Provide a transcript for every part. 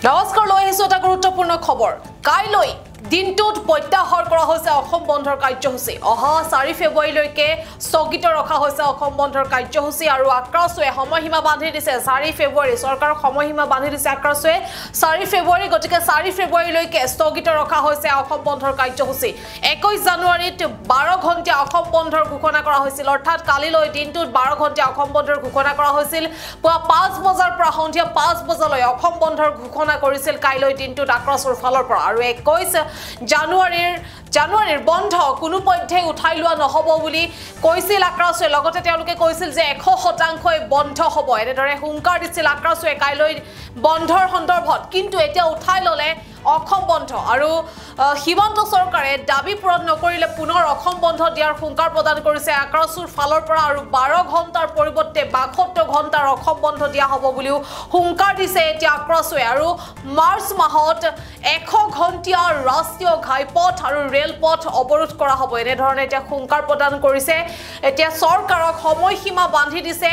নমস্কাৰ লৈ আহিছো এটা গুৰুত্বপূৰ্ণ খবৰ কাইলৈ দিনটোত প্ৰত্যাহাৰ কৰা হৈছে অসম বন্ধৰ কাৰ্যসূচী অহা 4 ফেব্ৰুৱাৰীলৈকে স্থগিত ৰখা হৈছে অসম বন্ধৰ কাৰ্যসূচী আৰু আক্ৰাসুৱে সময়সীমা বান্ধি দিছে 4 ফেব্ৰুৱাৰী চৰকাৰৰ সময়সীমা বান্ধি দিছে আক্ৰাসুৱে 4 ফেব্ৰুৱাৰী গতিকে 4 ফেব্ৰুৱাৰীলৈকে স্থগিত ৰখা হৈছে অসম বন্ধৰ কাৰ্যসূচী 21 জানুৱাৰীত 12 ঘণ্টা অসম বন্ধৰ ঘোষণা কৰা হৈছিল অৰ্থাৎ কালিলৈ দিনটোত 12 ঘণ্টা অসম বন্ধৰ ঘোষণা কৰা হৈছিল পুৱা 5 বজাৰ পৰা সন্ধিয়া 5 বজালৈ অসম বন্ধৰ ঘোষণা কৰিছিল কাইলৈ দিনটোত আক্ৰাসুৰ ফালৰ পৰা আৰু 21 জানুৱাৰীৰ বন্ধ কোনো পধ্যে উঠাই লোৱা নহব বুলি কৈছিল আক্ৰাসুৱে লগতে তেওঁলোকে কৈছিল যে 100% বন্ধ হ'ব এনেদৰে হুংকাৰ দিছিল আক্ৰাসুৱে কাইলৈ বন্ধৰ সন্দৰ্ভত কিন্তু এতিয়া উঠাই ললে অসম বন্ধ আৰু হিমন্ত চৰকাৰে দাবী পূৰণ নকৰিলে পুনৰ অসম বন্ধ দিয়াৰ হুংকাৰ প্ৰদান কৰিছে আক্ৰাসুৰ ফালৰ পৰা আৰু 12 ঘণ্টাৰ পৰিৱৰ্তে 72 ঘণ্টাৰ অসম বন্ধ দিয়া হ'ব বুলিও হুংকাৰ দিছে এতিয়া আক্ৰাসুৱে আৰু মাৰ্চ মাহত 100 ঘণ্টা ৰাষ্ট্ৰীয় ঘাইপথ আৰু ৰেলপথ অৱৰোধ কৰা হ'ব এনেধৰণে এতিয়া হুংকাৰ প্ৰদান কৰিছে এতিয়া চৰকাৰক সময়সীমা বান্ধি দিছে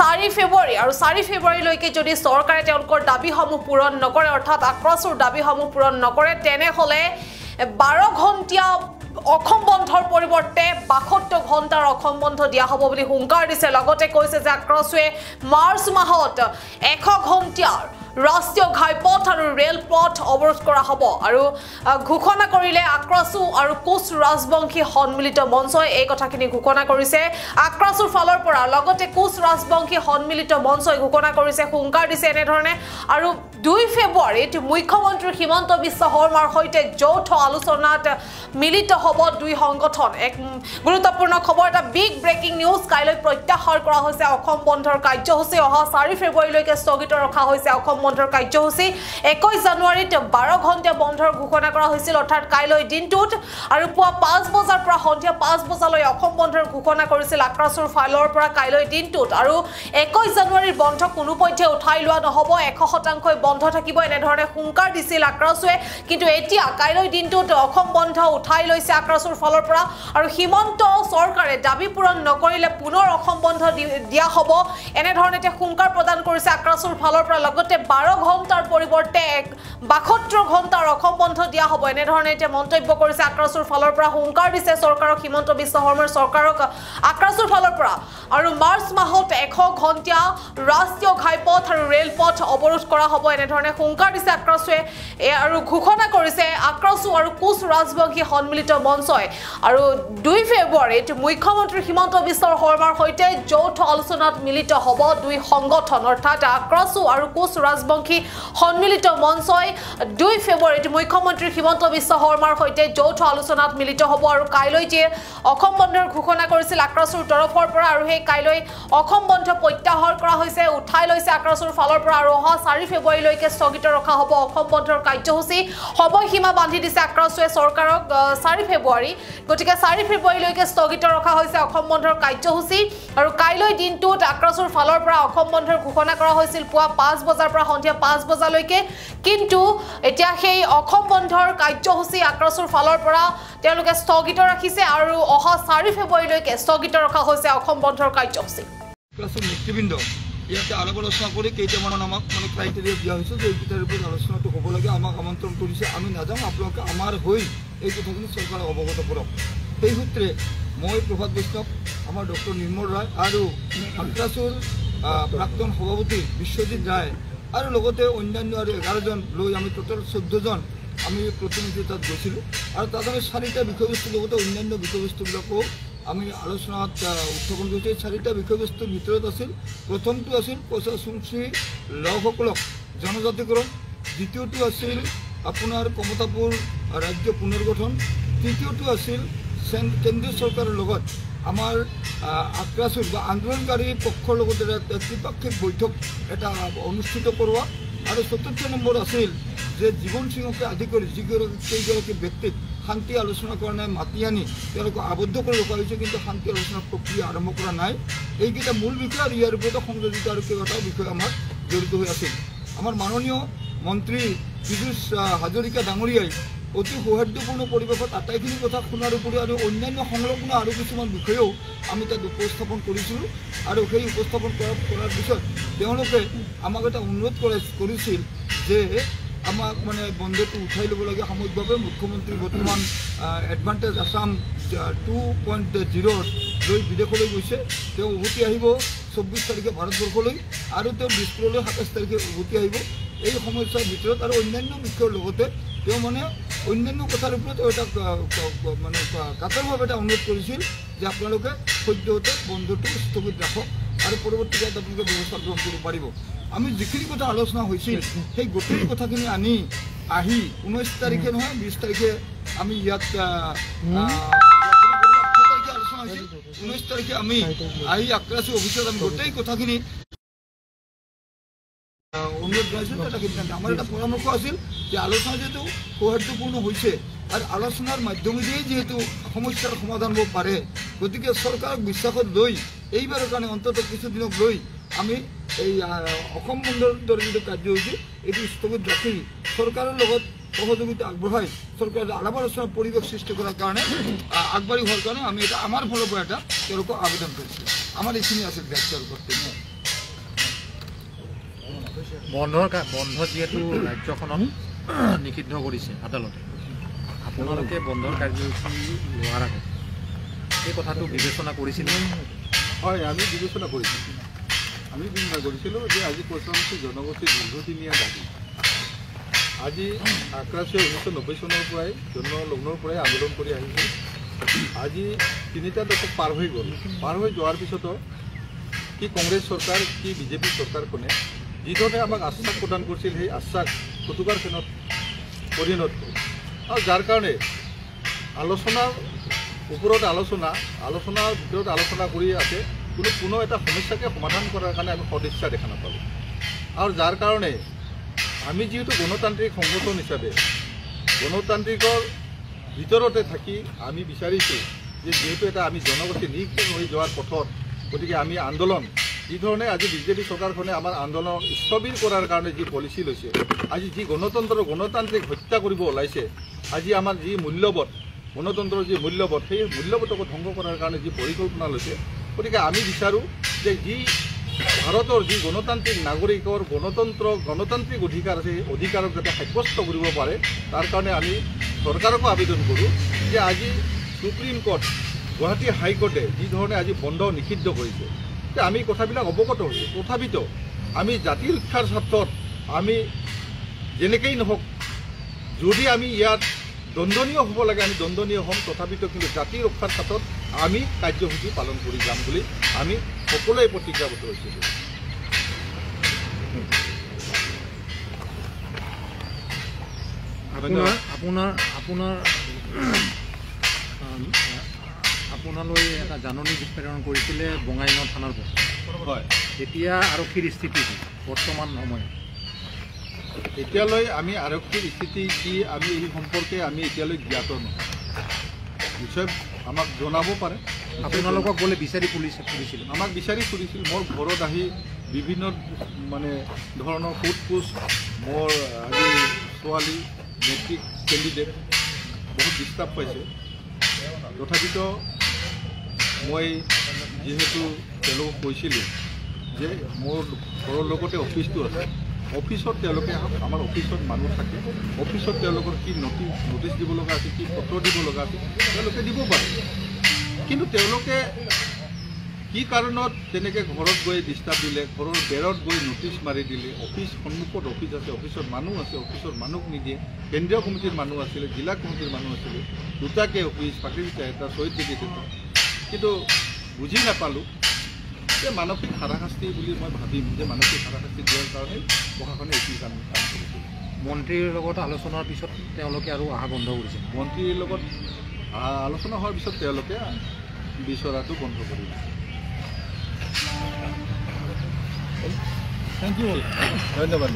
4 ফেব্ৰুৱাৰী আৰু 4 ফেব্ৰুৱাৰীলৈকে যদি চৰকাৰে তেওঁলোকৰ দাবীসমূহ পূৰণ নকৰে অৰ্থাৎ আক্ৰাসুৰ দাবীসমূহ পূৰণ নকৰে তেনেহলে 12 ঘণ্টা অসম বন্ধৰ পৰিৱৰ্তে 72 ঘণ্টাৰ অসম বন্ধ দিয়া হ'ব বুলি হুংকাৰ দিছে লগতে কৈছে যে আক্ৰাসুৱে মাৰ্চ মাহত 100 ঘণ্টাৰ ৰাষ্ট্ৰীয় ঘাইপথ আৰু ৰেলপথ অৱৰোধ কৰা হ'ব আৰু ঘোষণা কৰিলে আক্ৰাসু আৰু কোচ ৰাজবংশী সন্মিলিত মঞ্চই এই কথাখিনি ঘোষণা কৰিছে আক্ৰাসুৰ ফালৰ পৰা লগতে কোচ ৰাজবংশী সন্মিলিত মঞ্চই ঘোষণা কৰিছে হুংকাৰ দিছে এনেধৰণে আৰু 2 ফেব্ৰুৱাৰীত মুখ্যমন্ত্ৰী হিমন্ত বিশ্ব শৰ্মাৰ সৈতে যৌথ আলোচনাত মিলিত হ'ব দুই সংগঠন এক গুৰুত্বপূৰ্ণ খবৰ এটা বিগ ব্ৰেকিং নিউজ কাইলৈ প্ৰত্যাহাৰ কৰা হৈছে অসম বন্ধৰ কাৰ্যসূচী অহা 4 ফেব্ৰুৱাৰীলৈকে স্থগিত ৰখা হৈছে অসম বন্ধৰ কাৰ্যসূচী 21 জানুৱাৰীত 12 ঘণ্টা বন্ধৰ ঘোষণা কৰা হৈছিল অৰ্থাৎ কাইলৈ দিনটোত আৰু পুৱা 5 বজাৰ পৰা সন্ধিয়া 5 বজালৈ অসম বন্ধৰ ঘোষণা কৰিছিল আক্ৰাসুৰ ফালৰ পৰা কাইলৈ দিনটোত আৰু 21 জানুৱাৰীৰ বন্ধ কোনো পধ্যে উঠাই লোৱা নহব 100% বন্ধ থাকিব এনেধৰণে হুংকাৰ দিছিল আক্ৰাসুৱে কিন্তু এতিয়া কাইলৈ দিনটোত অসম বন্ধ উঠাই লৈছে আক্ৰাসুৰ ফালৰ পৰা আৰু হিমন্ত চৰকাৰে দাবী পূৰণ নকৰিলে পুনৰ অসম বন্ধ দিয়া হ'ব এনেধৰণে এতিয়া হুংকাৰ প্ৰদান কৰিছে আক্ৰাসুৰ ফালৰ পৰা লগতে 12 ঘণ্টাৰ পৰিৱৰ্তে 72 ঘণ্টাৰ অসম বন্ধ দিয়া হ'ব এনেধৰণে এতিয়া মন্তব্য কৰিছে আক্ৰাসুৰ ফালৰ পৰা হুংকাৰ দিছে চৰকাৰক হিমন্ত বিশ্ব শৰ্মাৰ চৰকাৰক আক্ৰাসুৰ ফালৰ পৰা আৰু মাৰ্চ মাহত 100 ঘণ্টা ৰাষ্ট্ৰীয় ঘাইপথ আৰু ৰেলপথ অৱৰোধ কৰা হ'ব এনেধৰণে হুংকাৰ দিছে আক্ৰাসুৱে আৰু ঘোষণা কৰিছে আক্ৰাসু আৰু কোচ ৰাজবংশী সন্মিলিত মঞ্চই আৰু 2 ফেব্ৰুৱাৰীত মুখ্যমন্ত্ৰী হিমন্ত বিশ্ব শৰ্মাৰ সৈতে যৌথ আলোচনাত মিলিত হ'ব দুই সংগঠন অৰ্থাৎ আক্ৰাসু আৰু কোচ ৰাজবংশী সন্মিলিত মঞ্চই 2 ফেব্ৰুৱাৰীত মুখ্যমন্ত্ৰী হিমন্ত বিশ্ব শৰ্মাৰ সৈতে যৌথ আলোচনাত মিলিত হ'ব আৰু কাইলৈ যে অসম বন্ধৰ ঘোষণা কৰিছিল আক্ৰাসুৰ তৰফৰ পৰা আৰু সেই কাইলৈ অসম বন্ধ প্ৰত্যাহাৰ কৰা হৈছে উঠাই লৈছে আক্ৰাসুৰ ফালৰ পৰা আৰু অহা 4 ফেব্ৰুৱাৰীলৈকে স্থগিত ৰখা হ'ব অসম বন্ধৰ কাৰ্যসূচী সময়সীমা বান্ধি দিছে আক্ৰাসুৱে চৰকাৰক 4 ফেব্ৰুৱাৰী গতিকে 4 ফেব্ৰুৱাৰীলৈকে স্থগিত ৰখা হৈছে অসম বন্ধৰ কাৰ্যসূচী আৰু কাইলৈ দিনটোত আক্ৰাসুৰ ফালৰ পৰা অসম বন্ধৰ ঘোষণা কৰা হৈছিল পুৱা 5 বজাৰ পৰা সন্ধিয়া 5 বজালৈকে কিন্তু এতিয়া সেই অসম বন্ধৰ কাৰ্যসূচী আক্ৰাসুৰ ফালৰ পৰা তেওঁলোকে স্থগিত ৰাখিছে আৰু অহা 4 ফেব্ৰুৱাৰীলৈকে স্থগিত ৰখা হৈছে অসম বন্ধৰ কাৰ্যসূচী নেতৃবৃন্দ ইয়াতে আলাপ আলোচনা কৰি কেইটামান আমাক ক্ৰাইটেৰিয়া দিয়া হৈছে যে এইকেইটাৰ ওপৰত আলোচনাটো হ'ব লাগে আমাক আমন্ত্ৰণ কৰিছে আমি নাযাওঁ আপোনালোকে আমাৰ হৈ এই কথাখিনি চৰকাৰক অৱগত কৰক সেই সূত্ৰে মই প্ৰভাত বৈষ্ণৱ আমাৰ ডক্টৰ নিৰ্মল ৰায় আৰু আক্ৰাসুৰ প্ৰাক্তন সভাপতি বিশ্বজিৎ ৰায় আৰু লগতে অন্যান্য আৰু 11জন লৈ আমি টোটেল 14জন আমি প্ৰতিনিধি তাত গৈছিলোঁ আৰু তাত আমি 4টা বিষয়বস্তুৰ লগতে অন্যান্য বিষয়বস্তুবিলাকো আমি আলোচনাত উত্থাপন কৰিছোঁ 4টা বিষয়বস্তুৰ ভিতৰত আছিল প্ৰথমটো আছিল পঁচাশী লোকসকলক জনজাতিকৰণ দ্বিতীয়টো আছিল আপোনাৰ কমতাপুৰ ৰাজ্য পুনৰ্গঠন তৃতীয়টো আছিল কেন্দ্ৰীয় চৰকাৰৰ লগত আমাৰ আক্ৰাসুৰ বা আন্দোলনকাৰী পক্ষৰ লগতে ত্ৰিপাক্ষিক বৈঠক এটা অনুষ্ঠিত কৰোৱা আৰু চতুৰ্থ নম্বৰ আছিল যে জীৱন সিঙকে আদি কৰি কেইগৰাকী ব্যক্তিক শান্তি আলোচনাৰ কাৰণে মাতি আনি তেওঁলোকক আবদ্ধ কৰি ৰখা হৈছে কিন্তু শান্তি আলোচনাৰ প্ৰক্ৰিয়া আৰম্ভ কৰা নাই এইকেইটা মূল বিষয় আৰু ইয়াৰ ওপৰত সংযোজিত আৰু কেইবাটাও বিষয় আমাৰ জড়িত হৈ আছিল আমাৰ মাননীয় মন্ত্ৰী পীযুষ হাজৰিকা ডাঙৰীয়াই অতি সৌহাৰ্দ্যপূৰ্ণ পৰিৱেশত আটাইখিনি কথা শুনাৰ উপৰি আৰু অন্যান্য সংলগ্ন আৰু কিছুমান বিষয়েও আমি তাত উপস্থাপন কৰিছিলোঁ আৰু সেই উপস্থাপন কৰাৰ পিছত তেওঁলোকে আমাক এটা অনুৰোধ কৰিছিল যে আমাক মানে বন্ধটো উঠাই ল'বলগীয়া সাময়িকভাৱে মুখ্যমন্ত্ৰী বৰ্তমান এডভান্টেজ আছাম 2.0 লৈ বিদেশলৈ গৈছে। তেওঁ উভতি আহিব 24 তাৰিখে ভাৰতবৰ্ষলৈ আৰু তেওঁ দিছপুৰলৈ 27 তাৰিখে উভতি আহিব। এই সমস্যাৰ ভিতৰত আৰু অন্যান্য বিষয়ৰ লগতে তেওঁ মানে অন্যান্য কথাৰ ওপৰত এটা মানে কাতৰভাৱে এটা অনুৰোধ কৰিছিল যে আপোনালোকে সদ্যহতে বন্ধটো স্থগিত ৰাখক আৰু পৰৱৰ্তী কালত আপোনালোকে ব্যৱস্থা গ্ৰহণ কৰিব পাৰিব। আমি যিখিনি কথা আলোচনা হৈছিল সেই গোটেই কথাখিনি আনি আহি 19 তাৰিখে নহয় 20 তাৰিখে আমি ইয়াত আলোচনা হৈছিল। 19 তাৰিখে আমি আহি আক্ৰাসী অফিচত আমি গোটেই কথাখিনি অনুৰোধ জনাইছোঁ। আমাৰ এটা পৰামৰ্শ আছিল যে আলোচনা যিহেতু সৌহাৰ্দ্যপূৰ্ণ হৈছে আৰু আলোচনাৰ মাধ্যমেদিয়েই যিহেতু সমস্যাৰ সমাধান হ'ব পাৰে, গতিকে চৰকাৰক বিশ্বাসত লৈ এইবাৰৰ কাৰণে অন্ততঃ কিছুদিনক লৈ আমি এই অসম বন্ধৰ দৰে যিটো কাৰ্যসূচী এইটো স্থগিত ৰাখি চৰকাৰৰ লগত সহযোগিতা আগবঢ়াই চৰকাৰে আলাপ আলোচনাৰ পৰিৱেশ সৃষ্টি কৰাৰ কাৰণে আগবাঢ়ি হোৱাৰ কাৰণে আমি এটা আমাৰ ফালৰ পৰা এটা তেওঁলোকক আবেদন কৰিছোঁ। আমাৰ এইখিনি আছিল দায়িত্বৰ কৰ্তব্য। বন্ধ যিহেতু ৰাজ্যখনত নিষিদ্ধ কৰিছে আদালতে, আপোনালোকে বন্ধৰ কাৰ্যসূচী লোৱাৰ আগত এই কথাটো বিবেচনা কৰিছিলে? হয়, আমি বিবেচনা কৰিছিলোঁ। আমি চিন্তা কৰিছিলোঁ যে আজি কৰ্মসূচী জনগোষ্ঠীৰ দীৰ্ঘদিনীয়া দাবী। আজি আক্ৰাসীয়ে 1990 চনৰ পৰাই জন্মলগ্নৰ পৰাই আন্দোলন কৰি আহিছে। আজি 3টা দশক পাৰ হৈ গ'ল। পাৰ হৈ যোৱাৰ পিছতো কি কংগ্ৰেছ চৰকাৰ কি বিজেপি চৰকাৰখনে যিধৰণে আমাক আশ্বাস প্ৰদান কৰিছিল সেই আশ্বাস ফটুকাৰ ফেনত পৰিণত হ'ল। আৰু যাৰ কাৰণে আলোচনাৰ ওপৰত আলোচনাৰ ভিতৰত আলোচনা কৰি আছে, কোনো এটা সমস্যাকে সমাধান কৰাৰ কাৰণে আমি সদিচ্ছা দেখা নাপালোঁ। আৰু যাৰ কাৰণে আমি যিহেতু গণতান্ত্ৰিক সংগঠন হিচাপে গণতান্ত্ৰিকৰ ভিতৰতে থাকি আমি বিচাৰিছোঁ যে যিহেতু এটা আমি জনগোষ্ঠী নিৰীক্ষণ হৈ যোৱাৰ পথত, গতিকে আমি আন্দোলন যিধৰণে আজি বিজেপি চৰকাৰখনে আমাৰ আন্দোলন স্থবিৰ কৰাৰ কাৰণে যি পলিচি লৈছে, আজি যি গণতান্ত্ৰিক হত্যা কৰিব ওলাইছে, আজি আমাৰ যি মূল্যবোধ গণতন্ত্ৰৰ যি মূল্যবোধ সেই মূল্যবোধক ধ্বংস কৰাৰ কাৰণে যি পৰিকল্পনা লৈছে, গতিকে আমি বিচাৰোঁ যে যি ভাৰতৰ যি গণতান্ত্ৰিক নাগৰিকৰ গণতান্ত্ৰিক অধিকাৰ আছে, সেই অধিকাৰক যাতে সাব্যস্ত কৰিব পাৰে, তাৰ কাৰণে আমি চৰকাৰকো আবেদন কৰোঁ যে আজি সুপ্ৰিম কোৰ্ট গুৱাহাটী হাইকোৰ্টে যিধৰণে আজি বন্ধ নিষিদ্ধ কৰিছে, যে আমি কথাবিলাক অৱগত হৈছোঁ। তথাপিতো আমি জাতি ৰক্ষাৰ স্বাৰ্থত আমি যেনেকেই নহওক, যদি আমি ইয়াত দণ্ডনীয় হ'ব লাগে আমি দণ্ডনীয় হ'ম, তথাপিতো কিন্তু জাতি ৰক্ষাৰ ক্ষেত্ৰত আমি কাৰ্যসূচী পালন কৰি যাম বুলি আমি সকলোৱে প্ৰতিজ্ঞাবদ্ধ হৈছিলোঁ। আপোনালৈ এটা জাননী প্ৰেৰণ কৰিছিলে বঙাইগাঁও থানাৰ পৰা। হয়, এতিয়া আৰক্ষীৰ স্থিতি বৰ্তমান সময়ত? এতিয়ালৈ আমি আৰক্ষীৰ স্থিতি কি আমি এই সম্পৰ্কে আমি এতিয়ালৈ জ্ঞাত নহয়। নিশ্চয় আমাক জনাব পাৰে। আপোনালোকক বোলে বিচাৰি ফুৰিছিল? আমাক বিচাৰি ফুৰিছিল। মোৰ ঘৰত আহি বিভিন্ন মানে ধৰণৰ সোধ পোছ, মোৰ আজি ছোৱালী মেট্ৰিক কেণ্ডিডেট বহুত ডিষ্টাৰ্ব পাইছে। তথাপিতো মই যিহেতু তেওঁলোকক কৈছিলোঁ যে মোৰ ঘৰৰ লগতে অফিচটো আছে, অফিচত তেওঁলোকে আমাৰ অফিচত মানুহ থাকে, অফিচত তেওঁলোকৰ কি নটিচ দিব লগা আছে, কি পত্ৰ দিব লগা আছে তেওঁলোকে দিব পাৰে। কিন্তু তেওঁলোকে কি কাৰণত তেনেকৈ ঘৰত গৈ ডিষ্টাৰ্ব দিলে, ঘৰৰ বেৰত গৈ নটিচ মাৰি দিলে, অফিচ সন্মুখত অফিচ আছে, অফিচত মানুহ আছে, অফিচত মানুহ নিদিয়ে, কেন্দ্ৰীয় কমিটিৰ মানুহ আছিলে, জিলা কমিটিৰ মানুহ আছিলে, দুটাকৈ অফিচ, পাকিস্তান এটা, শ্বহীদ বেদীত এটা, কিন্তু বুজি নাপালোঁ যে মানসিক হাৰাশাস্তি বুলি মই ভাবিম যে মানসিক হাৰাশাস্তি দিয়াৰ কাৰণে প্ৰশাসনে এইটো কাম কৰিছিল। মন্ত্ৰীৰ লগত আলোচনাৰ পিছত তেওঁলোকে আৰু অহা বন্ধ কৰিছে? মন্ত্ৰীৰ লগত আলোচনা হোৱাৰ পিছত তেওঁলোকে বিচৰাটো বন্ধ কৰি দিছে। থেংক ইউ, ধন্যবাদ।